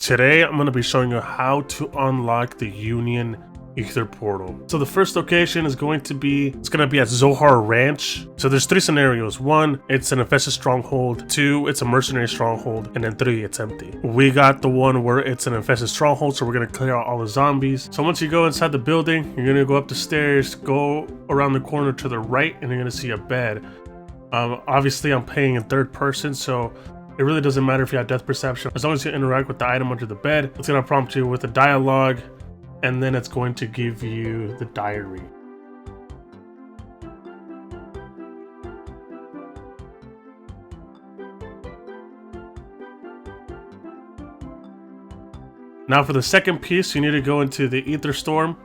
Today, I'm going to be showing you how to unlock the Union Aether portal. So the first location is going to be, it's going to be at Zohar Ranch. So there's three scenarios. One, it's an infested stronghold. Two, it's a mercenary stronghold. And then three, it's empty. We got the one where it's an infested stronghold, so we're going to clear out all the zombies. So once you go inside the building, you're going to go up the stairs, go around the corner to the right, and you're going to see a bed. Obviously, I'm playing in third person, so it really doesn't matter if you have depth perception. As long as you interact with the item under the bed, it's going to prompt you with a dialogue, and then it's going to give you the diary. Now for the second piece, you need to go into the Aether Storm.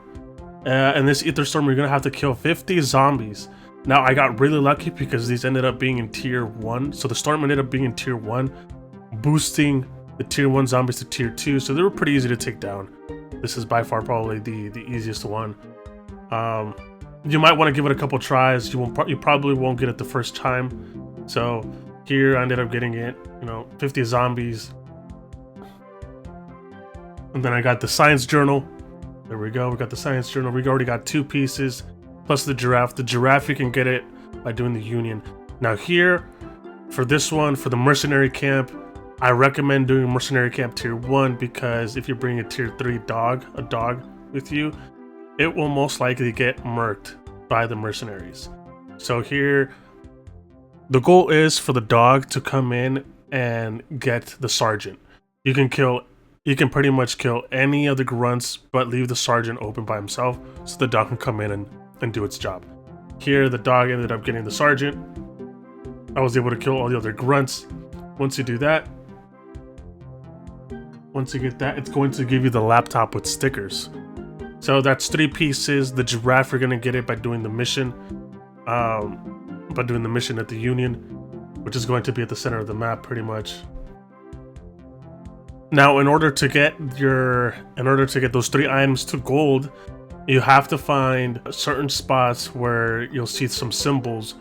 In this Aether Storm, you're going to have to kill 50 zombies. Now, I got really lucky because these ended up being in tier 1. So the storm ended up being in tier 1, boosting the tier 1 zombies to tier 2. So they were pretty easy to take down. This is by far probably the easiest one. You might want to give it a couple tries. You probably won't get it the first time. So here I ended up getting it, 50 zombies. And then I got the science journal. There we go. We got the science journal. We already got 2 pieces. Plus the giraffe. The giraffe, you can get it by doing the union. Now here, for this one, for the mercenary camp, I recommend doing mercenary camp tier 1 because if you bring a tier 3 dog with you, it will most likely get murked by the mercenaries. So here, the goal is for the dog to come in and get the sergeant. You can pretty much kill any of the grunts, but leave the sergeant open by himself so the dog can come in and do its job. Here, the dog ended up getting the sergeant. I was able to kill all the other grunts. Once you do that, once you get that, it's going to give you the laptop with stickers. So that's 3 pieces. The giraffe, you're gonna get it by doing the mission, at the Union, which is going to be at the center of the map, pretty much. Now, in order to get those 3 items to gold, you have to find certain spots where you'll see some symbols.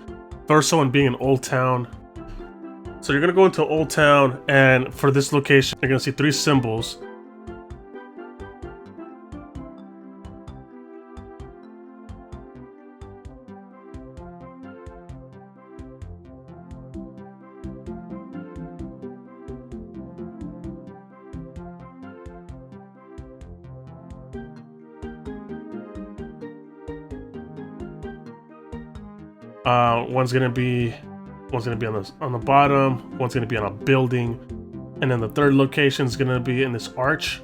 First one being in Old Town. So you're gonna go into Old Town, and for this location, you're gonna see 3 symbols. One's gonna be on the bottom, one's gonna be on a building, and then the third location is gonna be in this arch.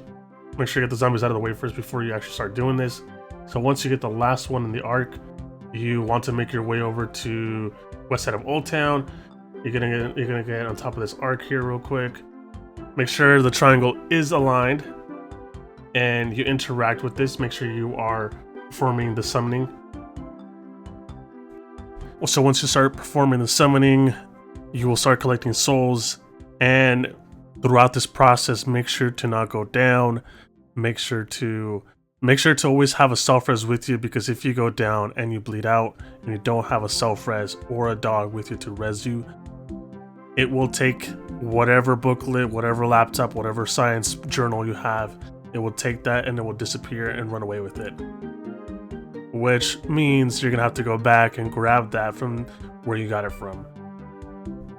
Make sure you get the zombies out of the way first before you actually start doing this. So once you get the last one in the arc, you want to make your way over to west side of Old Town. You're gonna get on top of this arc here real quick. Make sure the triangle is aligned, and you interact with this. Make sure you are performing the summoning. So once you start performing the summoning, you will start collecting souls, and throughout this process, make sure to not go down. Make sure to always have a self-res with you, because if you go down and you bleed out and you don't have a self-res or a dog with you to res you, it will take whatever booklet, whatever laptop, whatever science journal you have, it will take that and it will disappear and run away with it. Which means you're gonna have to go back and grab that from where you got it from.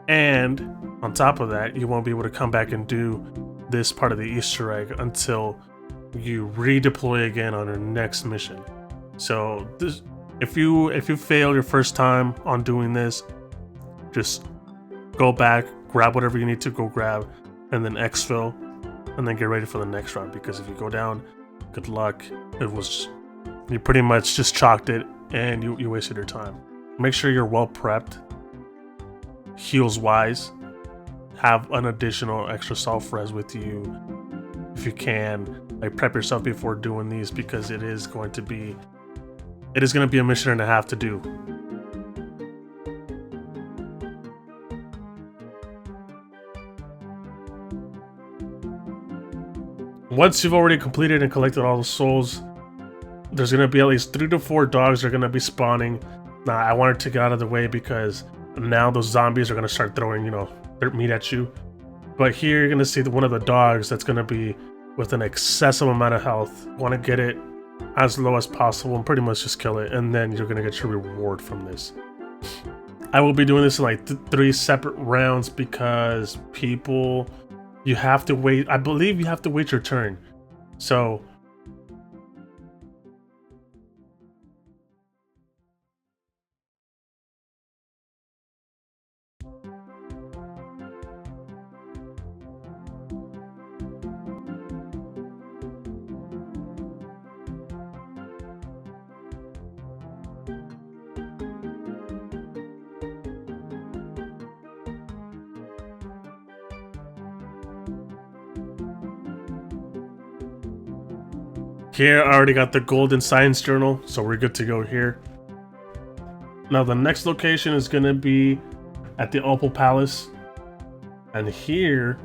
And on top of that, you won't be able to come back and do this part of the Easter egg until you redeploy again on your next mission. So if you fail your first time on doing this, just go back, grab whatever you need to go grab, and then exfil, and then get ready for the next round, because if you go down, good luck. You pretty much just chalked it and you wasted your time. Make sure you're well prepped, heals wise, have an additional extra self-res with you if you can. Like, prep yourself before doing these, because it is going to be a mission and a half to do. Once you've already completed and collected all the souls, there's going to be at least 3 to 4 dogs that are going to be spawning. Now, I wanted to get out of the way because now those zombies are going to start throwing, their meat at you. But here you're gonna see one of the dogs that's gonna be with an excessive amount of health. Want to get it as low as possible and pretty much just kill it, and then you're gonna get your reward from this. I will be doing this in like 3 separate rounds because people, you have to wait. I believe you have to wait your turn. So here I already got the golden science journal, so we're good to go here. Now the next location is gonna be at the Opal Palace, and here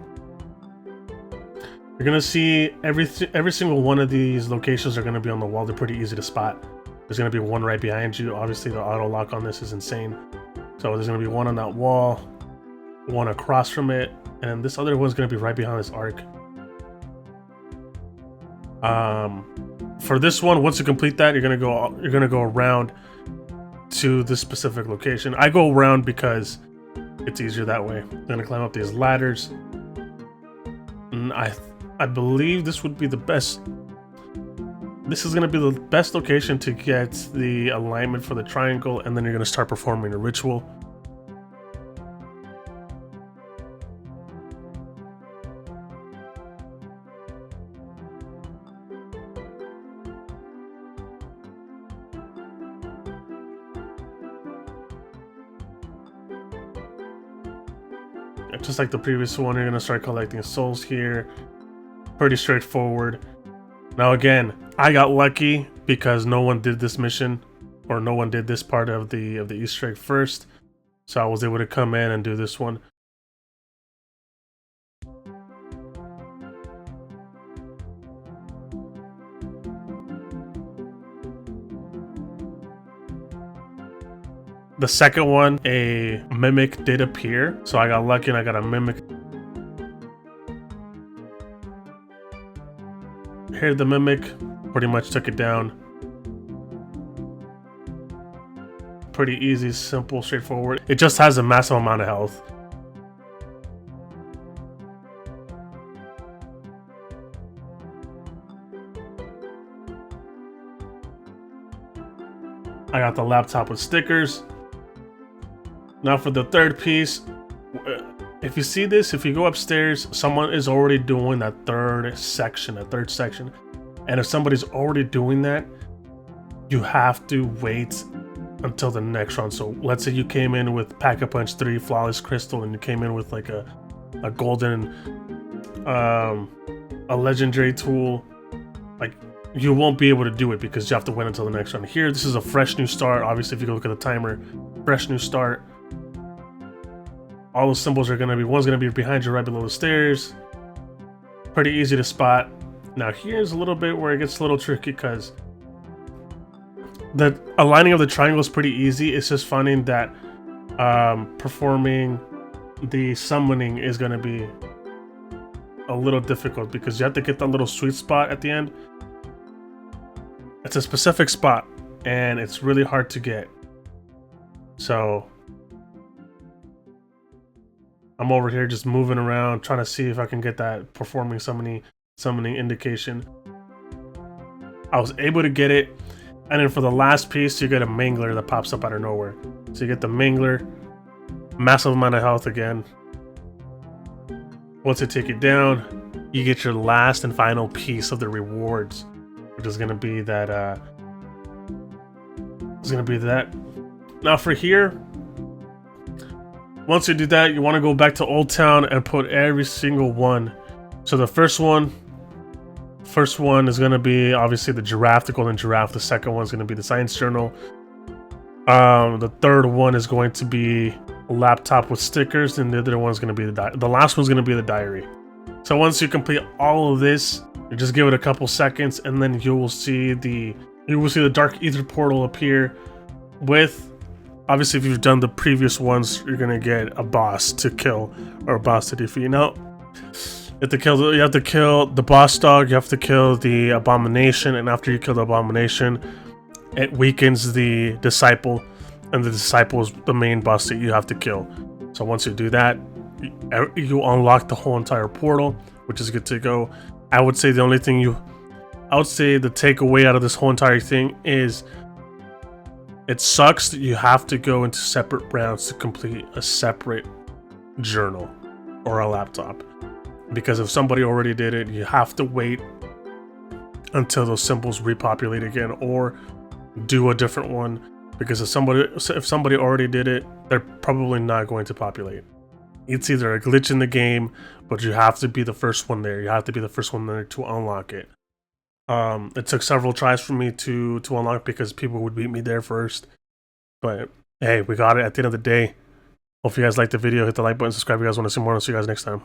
you're gonna see every single one of these locations are gonna be on the wall. They're pretty easy to spot. There's gonna be one right behind you. Obviously the auto lock on this is insane. So there's gonna be one on that wall, one across from it, and this other one's gonna be right behind this arc. For this one, once you complete that, you're gonna go around to this specific location. I go around because it's easier that way. I'm gonna climb up these ladders, and I believe this would be the best. This is gonna be the best location to get the alignment for the triangle, and then you're gonna start performing a ritual. Just like the previous one, you're gonna start collecting souls here. Pretty straightforward. Now again, I got lucky because no one did this mission, or no one did this part of the Easter egg first, so I was able to come in and do this one. The second one, a mimic did appear, so I got lucky and I got a mimic. Here the mimic pretty much took it down. Pretty easy, simple, straightforward. It just has a massive amount of health. I got the laptop with stickers. Now for the third piece, if you see this, if you go upstairs, someone is already doing that third section. And if somebody's already doing that, you have to wait until the next round. So let's say you came in with Pack-a-Punch 3 Flawless Crystal, and you came in with like a golden, a legendary tool. Like, you won't be able to do it because you have to wait until the next round. Here, this is a fresh new start. Obviously, if you go look at the timer, fresh new start. All those symbols are gonna be, one's gonna be behind you right below the stairs. Pretty easy to spot. Now here's a little bit where it gets a little tricky because the aligning of the triangle is pretty easy. It's just finding that performing the summoning is gonna be a little difficult because you have to get that little sweet spot at the end. It's a specific spot and it's really hard to get. So I'm over here just moving around, trying to see if I can get that performing summoning indication. I was able to get it, and then for the last piece, you get a mangler that pops up out of nowhere. So you get the mangler, massive amount of health again. Once you take it down, you get your last and final piece of the rewards, which is gonna be that. Now for here. Once you do that, you want to go back to Old Town and put every single one. So the first one is going to be obviously the giraffe, the golden giraffe. The second one is going to be the science journal. The third one is going to be a laptop with stickers, and the other one is going to be the last one's going to be the diary. So once you complete all of this, you just give it a couple seconds, and then you will see the dark ether portal appear with. Obviously, if you've done the previous ones, you're gonna get a boss to kill or a boss to defeat. Now, You have to kill the boss dog, you have to kill the abomination, and after you kill the abomination, it weakens the disciple, and the disciple is the main boss that you have to kill. So once you do that, you unlock the whole entire portal, which is good to go. I would say the takeaway out of this whole entire thing is it sucks that you have to go into separate rounds to complete a separate journal or a laptop. Because if somebody already did it, you have to wait until those symbols repopulate again, or do a different one. Because if somebody already did it, they're probably not going to populate. It's either a glitch in the game, but you have to be the first one there. You have to be the first one there to unlock it. It took several tries for me to unlock because people would beat me there first. But hey, we got it at the end of the day. Hope you guys liked the video. Hit the like button, subscribe if you guys want to see more. I'll see you guys next time.